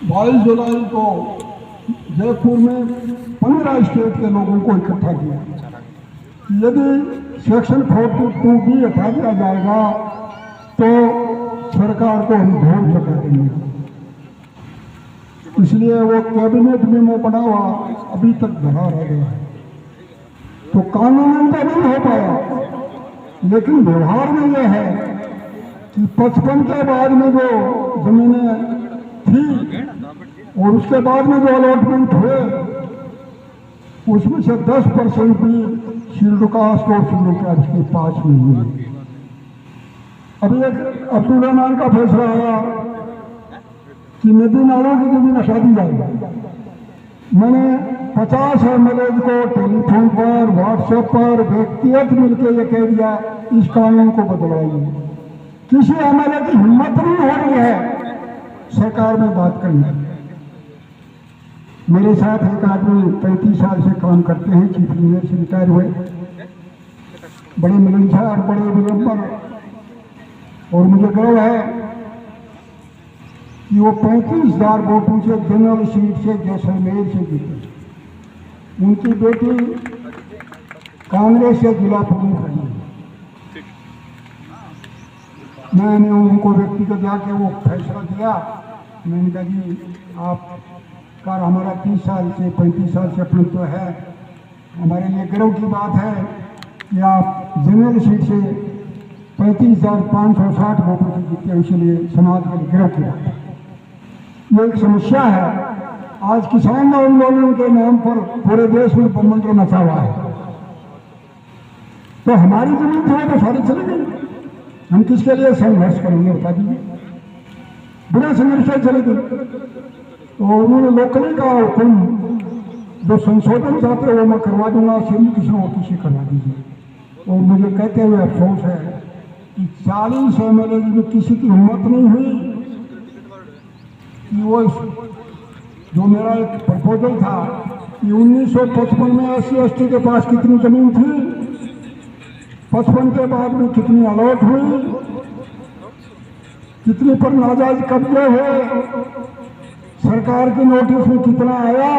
22 जुलाई को जयपुर में 15 स्टेट के लोगों को इकट्ठा किया। यदि सेक्शन 42 भी हटा दिया जाएगा तो सरकार को हम ढोल चढ़ा देंगे। इसलिए वो कैबिनेट मेमो बना हुआ अभी तक धरा रह गया है। तो कानून तो नहीं हो पाया, लेकिन व्यवहार में यह है कि 55 के बाद में जो जमीनें थी और उसके बाद में जो अलॉटमेंट हुए उसमें से 10% भी शेड्यूल कास्ट और शेड्यूल ट्राइब्स के पास में हुए। अभी एक अब्दुल रहमान का फैसला आया कि नदी नालों की जमीन हटा दी जाएगी। मैंने 50 MLA को टेलीफोन पर व्हाट्सएप पर व्यक्तिगत मिलकर यह कह दिया इस कानून को बदलवाइए। किसी MLA की हिम्मत नहीं हो रही है सरकार में बात करने। मेरे साथ एक आदमी 35 साल से काम करते हैं, चीफ इंजीनियर से रिटायर हुए, बड़े मिलनसार, बड़े विलंबर, और मुझे गर्व है कि वो 35,000 वोटों से जनरल सीट से जैसलमेर से जीते। उनकी बेटी कांग्रेस से जिला प्रमुख रही है। मैंने उनको व्यक्तिगत जाके वो फैसला दिया। मैंने कहा कि आप का हमारा 30 साल से 35 साल से अपने तो है, हमारे लिए गर्व की बात है कि आप जनरल सीट से 35,560 वोटों से जीते हैं, इसलिए समाज के लिए गर्व की बात है। ये एक समस्या है। आज किसान आंदोलन के नाम पर पूरे देश में बमंत्र मचा हुआ है। तो हमारी जमीन थी तो सारी चली गई। हम किसके लिए संघर्ष करेंगे बता दीजिए। बिना संघर्ष से चले गए। तो उन्होंने लोकली का हुक्म जो संशोधन चाहते वो मैं करवा दूंगा, सिर्फ किसी और किसी करवा दीजिए। और मुझे कहते हुए अफसोस है कि 40 MLA में किसी की हिम्मत नहीं हुई कि वो जो मेरा एक प्रपोजल था कि 1955 में SC/ST के पास कितनी जमीन थी, 55 के बाद में कितनी अलॉट हुई, कितनी पर नाजायज कब्जे हुए, सरकार के नोटिस में कितना आया,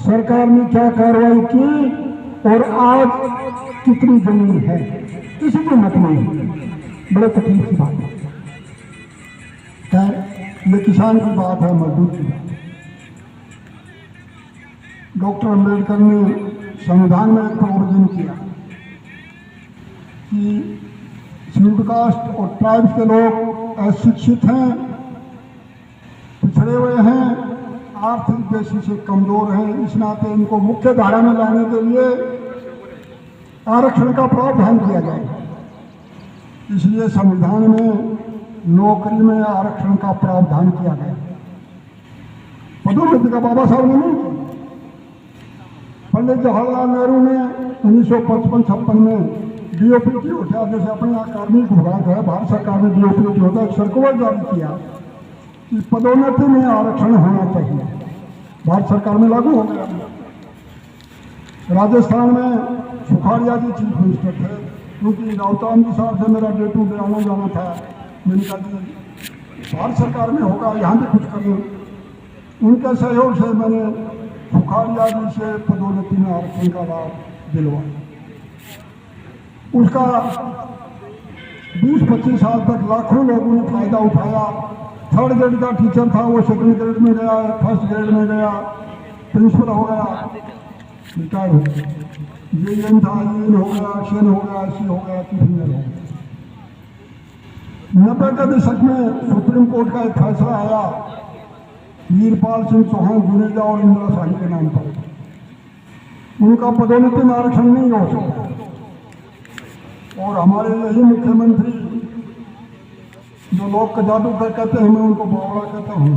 सरकार ने क्या कार्रवाई की और आज कितनी जमीन है, किसी को मत नहीं। बड़े तकलीफ की बात है। ये किसान की बात है, मजदूर की बात है। डॉक्टर अंबेडकर ने संविधान में एक प्रोविजन किया कि शेड्यूल्ड कास्ट और ट्राइब्स के लोग अशिक्षित हैं, पिछड़े हुए हैं, आर्थिक दृष्टि से कमजोर हैं, इस नाते इनको मुख्य धारा में लाने के लिए आरक्षण का प्रावधान किया जाए। इसलिए संविधान में नौकरी में आरक्षण का प्रावधान किया गया। पदोन्नति का बाबा साहब ने नहीं किया। पंडित जवाहरलाल नेहरू ने 1955-56 में DOPT उठा, जैसे अपने यहाँ कार्मिक विभाग है, भारत सरकार ने DOPT होता है, सर्कुलर जारी किया कि पदोन्नति में आरक्षण होना चाहिए। भारत सरकार में लागू हो गया। राजस्थान में सुखाड़िया जी चीफ मिनिस्टर थे, क्योंकि राउतान जी साहब से मेरा डे टू डे आना जाना था। मैंने कहा कि भारत सरकार में होगा, यहाँ भी कुछ करें। उनके सहयोग से मैंने सुखाड़िया जी से पदोन्नति में आरक्षण का लाभ दिलवाया। उसका 20-25 साल तक लाखों लोगों ने फायदा उठाया। 3rd ग्रेड का टीचर था, वो 2nd ग्रेड में गया, 1st ग्रेड में गया, प्रिंसिपल हो गया, रिटायर हो गया। JN था, EN हो गया, SN हो गया, SC हो गया, चीफ इंजीनियर हो गया। 90 के दशक में सुप्रीम कोर्ट का एक फैसला आया वीरपाल सिंह चौहान जुनेजा और इंदिरा शाही के नाम पर। उनका पदोन्नति में आरक्षण नहीं हो सकता। और हमारे यही मुख्यमंत्री जो लोग का जादू कर कहते हैं, मैं उनको बावड़ा कहता हूँ,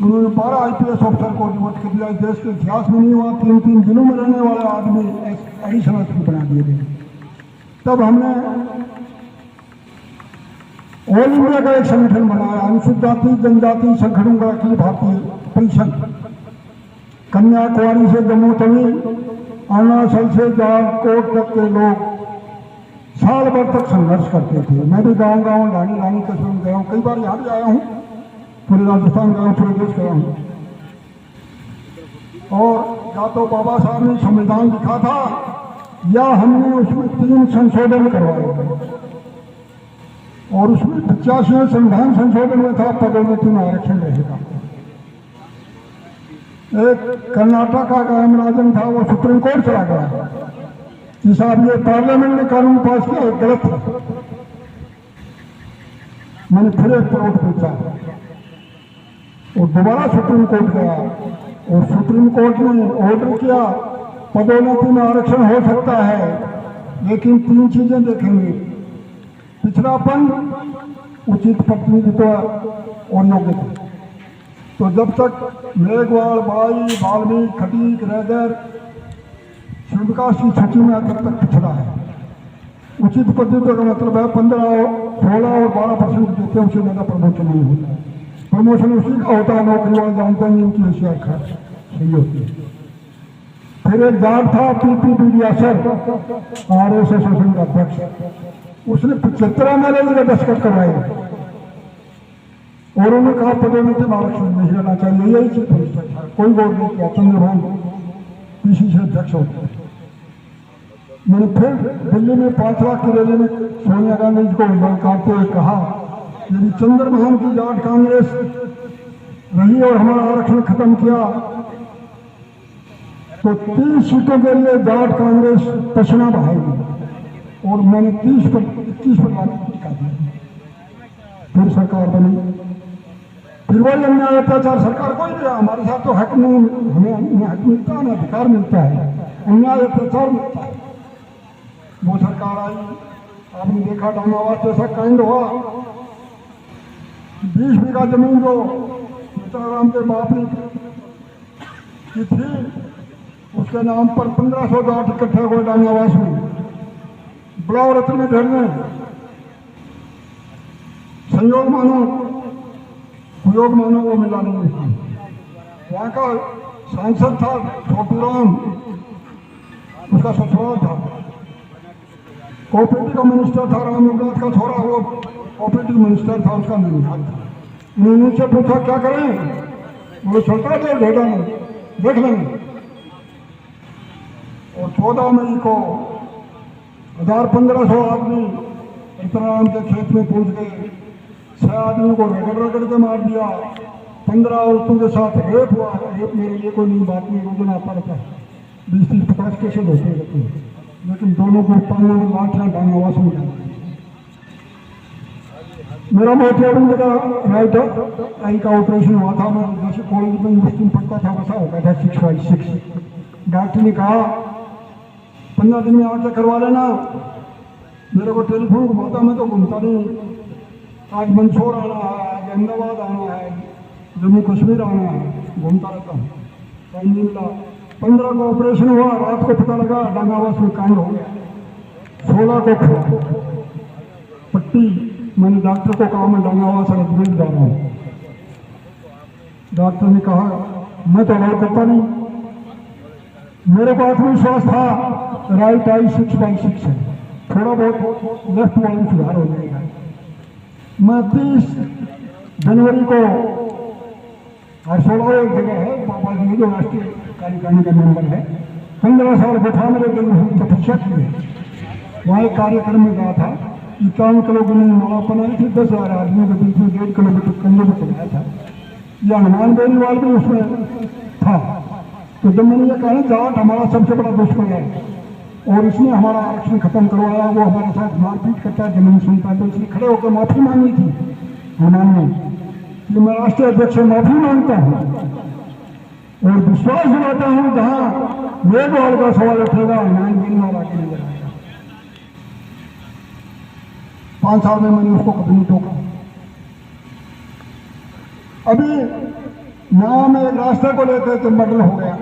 उन्होंने 12 IPS ऑफिसर को डिमोट कर दिया। देश के इतिहास में नहीं हुआ। 3-3 जिलों में रहने वाले आदमी एडिशनल एसपी बना दिए गए। तब हमने ऑल इंडिया का एक संगठन बनाया, अनुसूचित जाति जनजाति संगठनों का अखिल भारतीय परिषद। कन्याकुमारी से जम्मू तवी, अरुणाचल से जारकोट तक के लोग साल भर तक संघर्ष करते थे। मैं भी गाँव गाँव लानी कस्बे में गया हूँ, कई बार यहाँ भी आया हूँ। पूरे राजस्थान गया हूँ, पूरे देश गया हूँ। और या तो बाबा साहब ने संविधान लिखा था या हमने उसमें 3 संशोधन करवाए, और उसमें 85 संविधान संशोधन में था पदोन्नति में आरक्षण रहेगा। एक कर्नाटक का राजन था, वो सुप्रीम कोर्ट चला गया कि साहब ये पार्लियामेंट ने कानून पास किया, गलत है। मैंने फिर एक प्रोट पूछा और दोबारा सुप्रीम कोर्ट गया, और सुप्रीम कोर्ट ने ऑर्डर किया पदोन्नति में आरक्षण हो सकता है, लेकिन 3 चीजें देखेंगे, पिछड़ापन, उचित प्रतिनिधित्व और योग्यता। तो जब तक मेघवाल, बाई, बाल्मीकि, खटीक, रैगर, शिवविकास की सूची में तब तक पिछड़ा है। उचित प्रतिनिधित्व का मतलब है 15, 16 और 12% देते हैं, उससे ज़्यादा प्रमोशन नहीं होता। प्रमोशन उसी का होता है, नौकरी वाले जानते हैं इनकी एशिया खर्च सही होती है। फिर एक जाट था पीपी बिडियासर, RSS एसोसिएशन का अध्यक्ष, उसने 75 MLA के दस्तखत करवाए और उन्होंने कहा पदोन्नति में आरक्षण नहीं रहना चाहिए। यही चीफ मिनिस्टर था, कोई वोट नहीं किया। चंद्रभान PCC अध्यक्ष होते हैं। मैंने फिर दिल्ली में 5 लाख की रैली में सोनिया गांधी जी को ललकारते हुए कहा, यदि चंद्रभान की जाट कांग्रेस रही और हमारा आरक्षण खत्म किया तो 30 सीटों के लिए जाट कांग्रेस पसीना बहाएगी, और मैंने 21 पर लागू टिका दिया। फिर सरकार बनी, फिर वही अन्याय अत्याचार सरकार कोई दिया। हमारे साथ तो हक नहीं, हमें हक मिलता है, अधिकार मिलता है, अन्याय अत्याचार मिलता है। वो सरकार आई, आपने देखा डांगावास जैसा कांड हुआ। 20 बीघा जमीन जो मित्राराम के बाप ने की थी, उसके नाम पर 1500 जाट इकट्ठे हुए डांगावास में, बुलाओ रत्न में ढेरने। संयोग मानो कुयोग मानो वो मिला नहीं था। वहाँ का सांसद था छोटूराम, उसका ससुराल था। कोऑपरेटिव का मिनिस्टर था राम युगनाथ का छोरा, वो कोऑपरेटिव मिनिस्टर था, उसका निधन था। उन्होंने उनसे पूछा क्या करें, वो चलता तो ढेड़ा में देख लेंगे। और 14 मई को 1500 आदमी मित्राराम के खेत में पहुंच गए। 6 आदमी को रगड़ के मार दिया। 15 औरतों के साथ रेप हुआ। रेप मेरे लिए कोई नई बात नहीं, रोज आता रहता है। 20-30-50 केसेज होते रहते हैं, लेकिन दोनों को पानी में लाठियां डांगावास में डाल। मेरा मोतियाबिंद का राइट आई का ऑपरेशन हुआ था। मैं जैसे कॉलेज में यूनिवर्सिटी में पढ़ता था वैसा होता था 656। डॉक्टर ने कहा 15 दिन में आके करवा लेना। मेरे को टेलीफोन घुमाता, मैं तो घूमता नहीं। आज मंदसौर आना है, आज अहमदाबाद आना है, जम्मू कश्मीर आना है, घूमता रहता हूँ, टाइम नहीं मिला। 15 को ऑपरेशन हुआ, रात को पता लगा डांगावास में कांड हो गया। 16 को खुला पट्टी। मैंने डॉक्टर को कहा मैं डांगावास अजमेर जा रहा हूँ। डॉक्टर ने कहा मैं तो अलाउ करता नहीं। मेरे को आत्मविश्वास था राइट आई 6/6 है, थोड़ा बहुत लेफ्ट वाली सुधार हो जाएगा। मैं 30 जनवरी को हरसोड़ा एक जगह है, बाबा जी जो राष्ट्रीय कार्यकारिणी का मेंबर है, 15 साल बैठा मेरे दिल में तपस्या की है। वहाँ एक कार्यक्रम में गया था। 51 किलोमीटर माला बनाई थी, 10,000 आदमियों के बीच में 1.5 किलोमीटर कंधे में चलाया था। यह हनुमान बेनीवाल भी उसमें था। तो जब मैंने ये कहा जाट हमारा सबसे बड़ा दुश्मन है और इसने हमारा आरक्षण खत्म करवाया, वो हमारे साथ मारपीट करता है, जमीन सुनता है, तो इसने खड़े होकर माफी मांगी थी हनुमान ने कि मैं राष्ट्रीय अध्यक्ष से माफी मांगता हूँ और विश्वास दिलाता हूँ जहाँ मेघवाल का सवाल उठेगा हनुमान बेनीवाल आगे नजर आएगा। 5 साल में मैंने उसको कभी नहीं टोका। अभी नाव में एक रास्ते को लेकर के मर्डर हो गया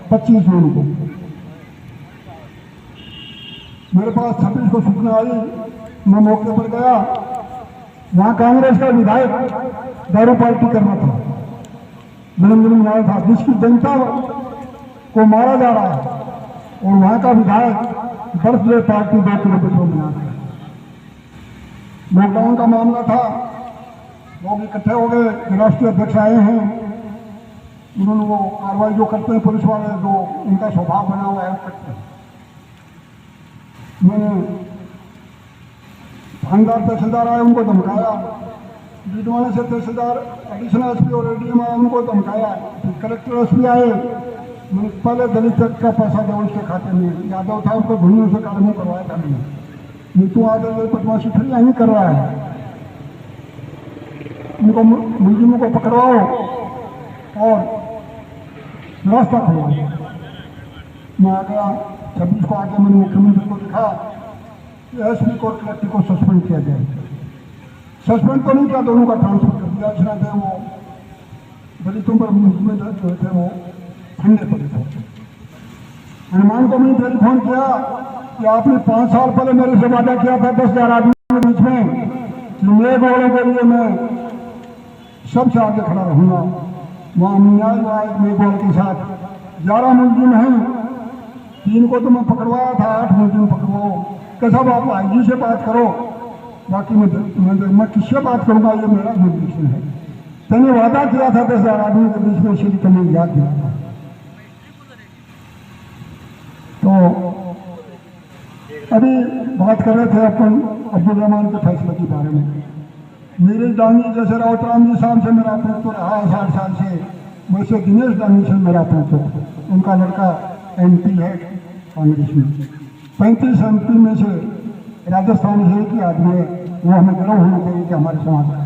25 जून को। मेरे पास 26 को सूचना आई, मैं मौके पर गया। वहां कांग्रेस का विधायक दारू पार्टी करना था, जन्मदिन मनाया था, जिसकी जनता को मारा जा रहा है, और वहां का विधायक बर्थडे पार्टी 2 किलोमीटर मना रहा है। लॉकडाउन का मामला था, लोग इकट्ठे हो गए, राष्ट्रीय अध्यक्ष आए हैं, उन्होंने वो कार्रवाई जो करते हैं पुलिस वाले, जो उनका स्वभाव बना हुआ है करते हैं। मैंने थानेदार तहसीलदार आए, उनको धमकाया, डीडवाना से तहसीलदार एडिशनल एसपी और एडीएम आए, उनको धमकाया, फिर कलेक्टर एसपी आए। मैंने पहले दलित का पैसा दो उसके खाते में, यादव था उसको घूमने से कानून करवाया था मैंने, नीतू आदर बदमाशी फिर यहीं कर रहा है। उनको मुलजिमों को पकड़वाओ और रास्ता खुलवाओ। मैं आ गया 26 को आके मैंने मुख्यमंत्री को लिखा कि एसपी को और कलेक्टर को सस्पेंड किया जाए। सस्पेंड तो नहीं किया, दोनों का ट्रांसफर कर दिया। इसलिए थे वो दलितों पर मुकदमे जो थे वो ठंडे पड़े थे। हनुमान को मैंने टेलीफोन किया कि आपने 5 साल पहले मेरे से वादा किया था 10,000 आदमी के बीच में कि मेरे वालों के लिए मैं सबसे आगे खड़ा रहूंगा। वहाँ न्याय आयोग मेघवाल के साथ 11 मुलजिम हैं, 3 को तो मैं पकड़वाया था, 8 मुलजिम पकड़वाओ। कि साहब आप आईजी से बात करो, बाकी मैं किससे बात करूंगा, ये मेरा जुडिक्शन है। मैंने वादा किया था 10,000 आदमी के बीच में, इसलिए तो मैं याद दिया था। तो अभी बात कर रहे थे अपन अब्दुल रहमान के फैसले के बारे में। नीरज डांगी जैसे राउतराम जी साहब से मेरा अपनत्व रहा 60 साल से, वैसे दिनेश डांगी से मेरा अपनत्व। उनका लड़का MP है कांग्रेस में, 35 MP में से राजस्थान से एक ही आदमी है, वो हमें गर्व होना चाहिए कि हमारे समाज का।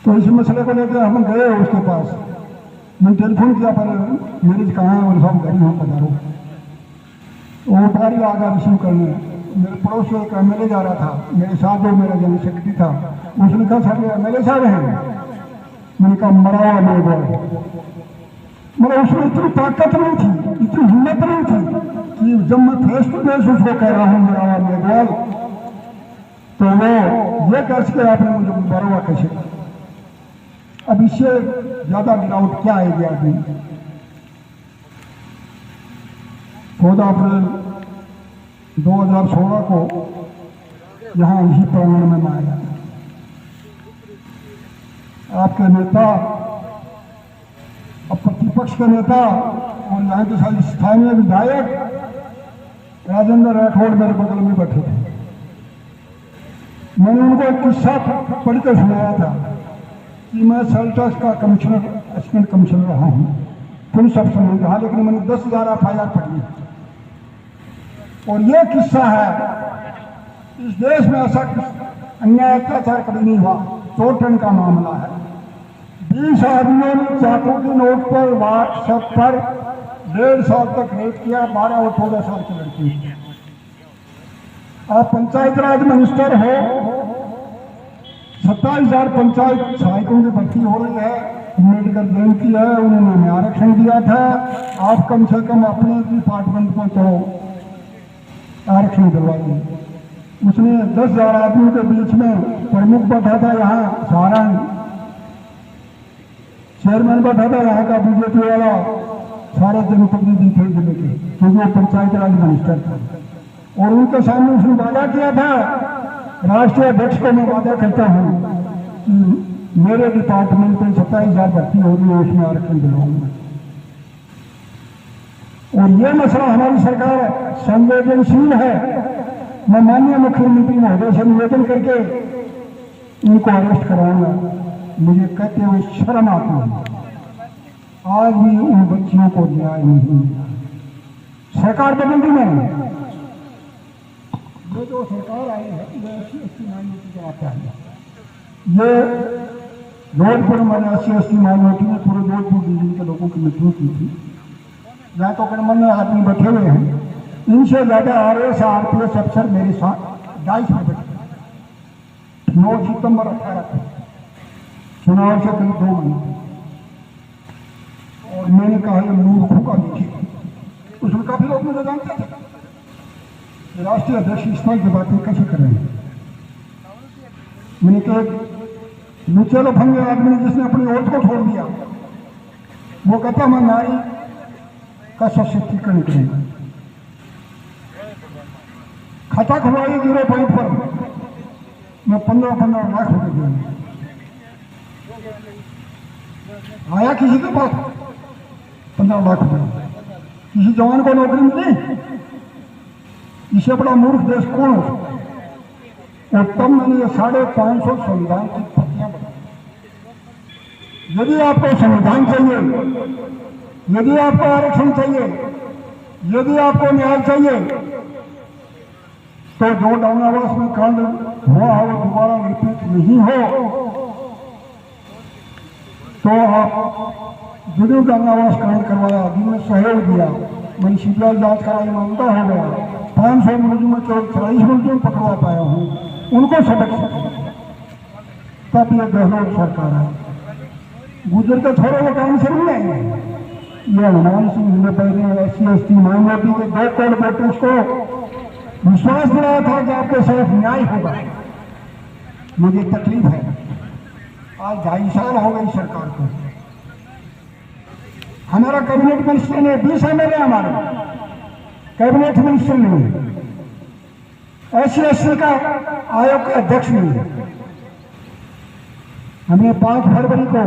तो इस मसले को लेकर हम गए उसके पास, मैंने टेलीफोन किया, पर नीरज कहाँ है, और सब घर में पधारो। वो गाड़ी आ गया रिसीव करने। मेरे पड़ोस से एक MLA जा रहा था, मेरे साथ जो मेरा जनरल सेक्रेटरी था, उसने कहा सर MLA साहब हैं। मैंने कहा मरा हुआ मेघवाल। मतलब उसमें इतनी ताकत नहीं थी, इतनी हिम्मत नहीं थी कि जब मैं फेस टू फेस उसको कह रहा हूँ मरा हुआ मेघवाल, तो वो ये कह सके आपने मुझे मरा हुआ कैसे। अब इससे ज्यादा गिरावट क्या आएगी आदमी। 14 अप्रैल 2016 को यहाँ इसी प्रांगण में आया, आपके नेता, अब प्रतिपक्ष के नेता और यहाँ के सारे स्थानीय विधायक राजेंद्र राठौड़ मेरे बगल में बैठे थे। मैंने उनको एक किस्सा पढ़ कर सुनाया था कि मैं सेल्टस का कमिश्नर, असिस्टेंट कमिश्नर रहा हूँ, पुलिस अफसर नहीं रहा, लेकिन मैंने 10,000 FIR पढ़ी। और ये किस्सा है, इस देश में ऐसा अन्याय अत्याचार कभी नहीं हुआ। 2 टन का मामला है, 20 आदमियों ने चाकू की नोक पर व्हाट्सएप पर 1.5 साल तक रेप किया, 12 और 14 साल की लड़की। आप पंचायत राज मिनिस्टर हो, 27,000 पंचायत सहायकों की भर्ती हो रही है, अम्बेडकर जयंती है, उन्होंने आरक्षण दिया था। आप कम से कम अपने डिपार्टमेंट को तो आरक्षण दिलवाइए। उसने 10,000 आदमियों के बीच में प्रमुख बैठा था, यहाँ सारण चेयरमैन बैठा था, यहाँ का BJP वाला, सारे जनप्रतिनिधि थे जिले के, क्योंकि वो पंचायत राज मिनिस्टर था। और उनके सामने उसने वादा किया था, राष्ट्रीय अध्यक्ष को मैं वादा करता हूँ कि मेरे डिपार्टमेंट में 27,000 भर्ती हो रही है, उसमें आरक्षण दिलवाऊंगा। और ये मसला हमारी सरकार संवेदनशील है। मैं माननीय मुख्यमंत्री महोदय से निवेदन करके इनको अरेस्ट कराऊंगा। मुझे कहते हुए शर्म आती है, आज भी उन बच्चियों को न्याय नहीं मिला। सरकार बदल दी मैंने, ये जो सरकार आई है ये 80 माइनॉरिटी के आता है। ये जोधपुर मैंने 80 माइनॉरिटी में पूरे जोधपुर डिवीजन के लोगों की मीटिंग की थी, जहाँ तो गणमान्य आदमी बैठे हुए हैं। इनसे ज्यादा RS RPS अफसर मेरे साथ डाइस में बैठे 9 सितंबर 18 को चुनाव से करीब 2 महीने। और मैंने कहा ये मूर्खों का देखिए, उसमें काफी लोग मुझे जानते थे राष्ट्रीय अध्यक्ष इस तरह की बातें कैसे कर रहे हैं। मैंने कहा नीचे लफंगे आदमी जिसने अपनी औरत को छोड़ दिया, वो कहता मैं नारी का सशक्तिकरण करेंगे। खाता खुलवाइए 0 पॉइंट पर, मैं 15-15 लाख रुपए दूंगा। आया किसी के पास 15 लाख रुपए? किसी जवान को नौकरी मिली? इससे बड़ा मूर्ख देश कौन हो सकता है? और तब मैंने ये 550 संविधान की प्रतियां बनाई। यदि आपको संविधान चाहिए, यदि आपको आरक्षण चाहिए, यदि आपको न्याय चाहिए, तो जो डांगावास में कांड हुआ है वो दोबारा रिपीट नहीं हो, तो आप जो डांगावास कांड करवाया, जिनमें सहयोग दिया, मैंने सीबीआई जांच कराई, मामला हो गया, 500 मुलजिम में केवल 44 मुलजिम पकड़वा पाया हूँ, उनको सबक सिखाया। तब ये गहलोत सरकार है। गुजर के थोड़े वो काम से नहीं आएंगे। ये हनुमान सिंह ने पहले SC/ST माइनॉरिटी के 2 करोड़ वोटर्स को विश्वास दिलाया था कि आपके साथ न्याय होगा। मुझे तकलीफ है, आज 2.5 साल हो गई सरकार को। हमारा कैबिनेट मिनिस्टर ने 20 MLA हमारे कैबिनेट मिनिस्टर नहीं है, SC/ST का आयोग का अध्यक्ष नहीं है। हमने 5 फरवरी को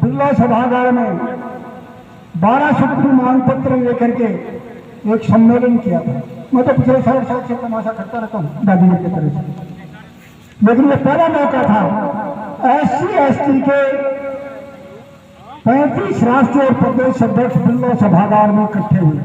बिरला सभागार में 12 सूत्री मांग पत्र लेकर के एक सम्मेलन किया था। मैं तो पिछले 60 साल से तमाशा करता रहता हूँ दादी की तरह से, लेकिन ये पहला मौका था SC/ST के 35 राष्ट्रीय और प्रदेश अध्यक्ष बिरला सभागार में इकट्ठे हुए।